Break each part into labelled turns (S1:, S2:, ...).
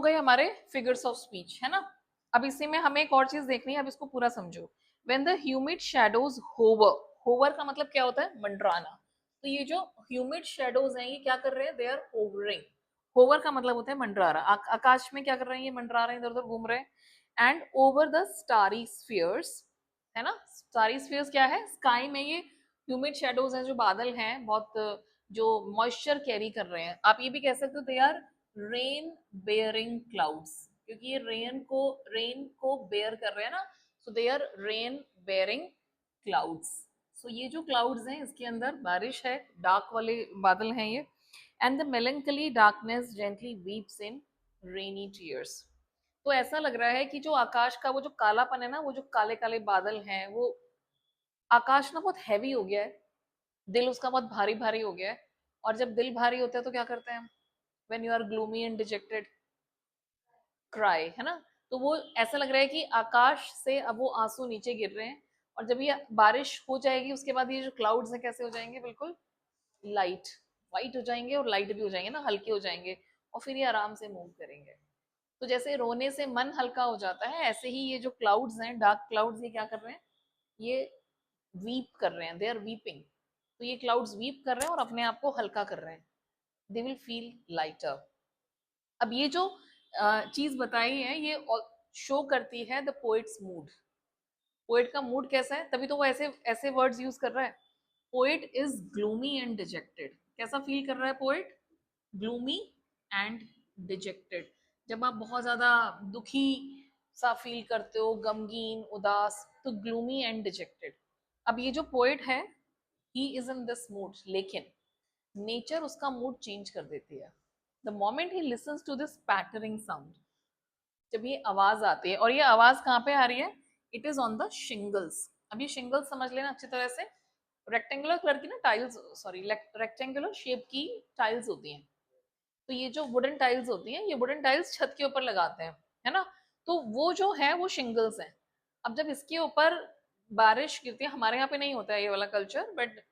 S1: गए हमारे figures of speech, है ना। अब इसी में हमें एक और चीज देखनी है, अब इसको पूरा समझो। When the humid shadows hover, hover का मतलब क्या होता है, मंडराना। तो ये जो ह्यूमिड शैडोज हैं ये क्या कर रहे हैं, दे आर होवरिंग। होवर का मतलब होता है मंडरा रहा, आकाश में क्या कर रहे हैं, ये मंडरा रहे हैं, इधर उधर घूम रहे हैं। And over the starry spheres, है ना। स्टारी स्फीयर्स क्या है, स्काई में ये ह्यूमिड शैडोज हैं, जो बादल हैं बहुत, जो मॉइस्चर कैरी कर रहे हैं। आप ये भी कह सकते हो they are rain bearing clouds, क्योंकि ये रेन को बेयर कर रहे हैं ना, so they are rain bearing clouds. सो ये जो क्लाउड्स हैं इसके अंदर बारिश है, डार्क वाले बादल हैं ये। And the melancholy darkness gently weeps in rainy tears. तो ऐसा लग रहा है कि जो आकाश का वो जो कालापन है ना, वो जो काले काले बादल हैं, वो आकाश ना बहुत हैवी हो गया है, दिल उसका बहुत भारी भारी हो गया है। और जब दिल भारी होता है तो क्या करते हैं हम, when you are gloomy and dejected, cry, है ना। तो वो ऐसा लग रहा है कि आकाश से अब वो आंसू नीचे गिर रहे हैं। और जब ये बारिश हो जाएगी उसके बाद ये जो क्लाउड्स हैं कैसे हो जाएंगे, बिल्कुल लाइट, वाइट हो जाएंगे और लाइट भी हो जाएंगे ना, हल्के हो जाएंगे। और फिर ये आराम से मूव करेंगे। तो जैसे रोने से मन हल्का हो जाता है, ऐसे ही ये जो क्लाउड्स हैं, डार्क क्लाउड्स, ये क्या कर रहे हैं, ये वीप कर रहे हैं, दे आर वीपिंग। तो ये क्लाउड्स वीप कर रहे हैं और अपने आप को हल्का कर रहे हैं, दे विल फील लाइटर। अब ये जो चीज बताई है ये शो करती है द पोएट्स मूड। पोएट का मूड कैसा है, तभी तो वो ऐसे ऐसे वर्ड्स यूज कर रहा है। Poet is gloomy and dejected. कैसा फील कर रहा है पोएट, ग्लूमी एंड डिजेक्टेड। जब आप बहुत ज्यादा दुखी सा फील करते हो, गमगीन उदास, तो ग्लूमी एंड डिजेक्टेड। अब ये जो पोएट है, he is in this mood, लेकिन नेचर उसका मूड चेंज कर देती है the moment he listens to this pattering sound. जब ये आवाज आती है, और ये आवाज कहाँ पे आ रही है, it is on the shingles. अब ये शिंगल्स समझ लेना अच्छी तरह से, रेक्टेंगुलर कलर की ना टाइल्स, सॉरी रेक्टेंगुलर शेप की टाइल्स होती हैं। तो ये जो वुडन टाइल्स होती हैं, ये वुडन टाइल्स छत के ऊपर लगाते हैं, है ना। तो वो जो है वो शिंगल्स हैं। अब जब इसके ऊपर बारिश गिरती है, हमारे यहाँ पे नहीं होता है ये वाला culture, but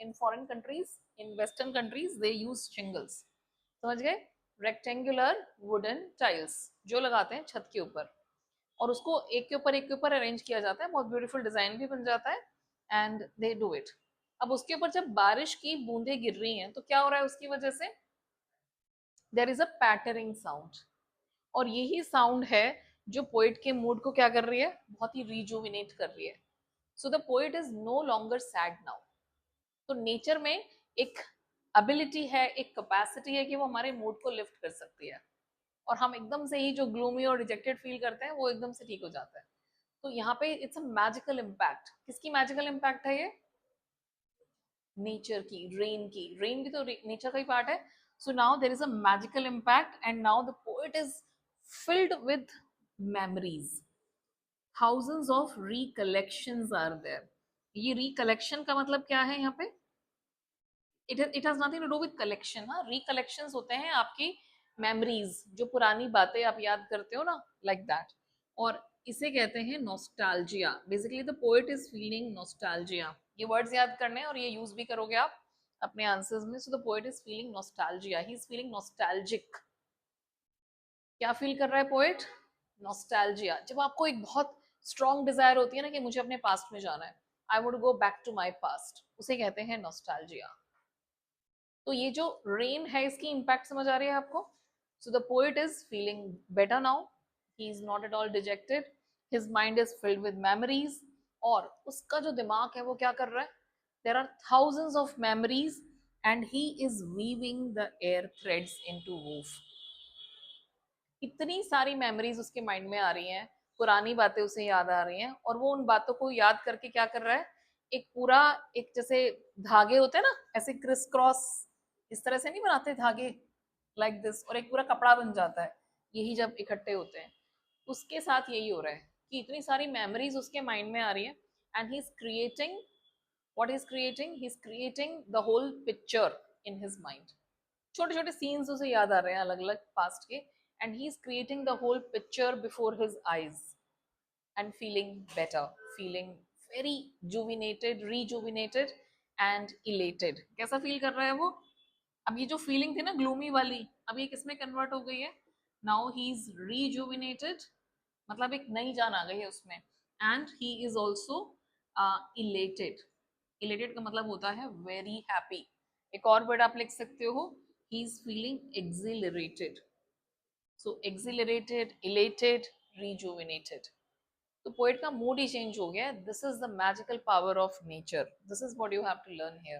S1: in foreign countries, in western countries they use shingles, समझ गए। रेक्टेंगुलर वुडन टाइल्स जो लगाते हैं छत के ऊपर, और उसको एक के ऊपर अरेंज किया जाता है, बहुत ब्यूटीफुल डिजाइन भी बन जाता है। And they do it. अब उसके ऊपर जब बारिश की बूंदें गिर रही हैं तो क्या हो रहा है उसकी वजह से, देर इज अ पैटरिंग साउंड। और यही साउंड है जो पोइट के मूड को क्या कर रही है, बहुत ही रिजुविनेट कर रही है। So the poet is no longer sad now. तो नेचर में एक एबिलिटी है, एक कैपेसिटी है कि वो हमारे मूड को लिफ्ट कर सकती है, और हम एकदम से ही जो ग्लूमी और रिजेक्टेड फील करते हैं वो एकदम से ठीक हो जाता है। तो यहाँ पे इट्स अ मैजिकल इम्पैक्ट। किसकी मैजिकल इम्पैक्ट है ये, नेचर की, रेन की। रेन भी तो नेचर का ही पार्ट है। So now there is a magical impact and now the poet is filled with memories. thousands of recollections are there। ये रिकलेक्शन का मतलब क्या है यहाँ पे, it has nothing to do with collection. हाँ, रिकलेक्शंस होते हैं आपकी मेमोरीज, जो पुरानी बातें आप याद करते हो ना, लाइक दैट। और इसे कहते हैं nostalgia. Basically the poet is feeling nostalgia. ये वर्ड्स याद करने हैं और ये यूज भी करोगे आप अपने आंसर्स में। So the poet is feeling nostalgia, he is feeling nostalgic. क्या फील कर रहा है पोएट, नॉस्टैल्जिया। जब आपको एक बहुत स्ट्रॉन्ग डिजायर होती है ना कि मुझे अपने पास्ट में जाना है, I would go back to my past, उसे कहते हैं नॉस्टैल्जिया। तो ये जो रेन है इसकी इम्पैक्ट समझ आ रही है आपको। So the poet is feeling better now, he is not at all dejected, his mind is filled with memories. और उसका जो दिमाग है वो क्या कर रहा है, there are thousands of memories and he is weaving the air threads into woof. इतनी सारी मेमोरीज उसके माइंड में आ रही हैं, पुरानी बातें उसे याद आ रही हैं, और वो उन बातों को याद करके क्या कर रहा है, एक पूरा, एक जैसे धागे होते हैं ना, ऐसे क्रिस क्रॉस इस तरह से नहीं बनाते धागे, लाइक दिस, और एक पूरा कपड़ा बन जाता है यही जब इकट्ठे होते हैं। उसके साथ यही हो रहा है कि इतनी सारी मेमोरीज उसके माइंड में आ रही है, and he is creating, what is creating, he is creating the whole picture in his mind. छोटे छोटे सीन्स उसे याद आ रहे हैं अलग अलग पास्ट के, and he is creating the whole picture before his eyes and feeling better, feeling very juvenated, rejuvenated and elated. कैसा फील कर रहा है वो। अब ये जो फीलिंग थी ना ग्लूमी वाली, अब ये किसमें कन्वर्ट हो गई है, नाउ ही इज rejuvenated, मतलब एक नई जान आ गई है उसमें. And he is also elated. Elated का मतलब होता है वेरी हैप्पी. एक और वर्ड आप लिख सकते हो, he is feeling accelerated. So accelerated, elated, rejuvenated. तो पोएट का मूड ही चेंज हो गया. This is the magical power of nature. This is what you have to learn here.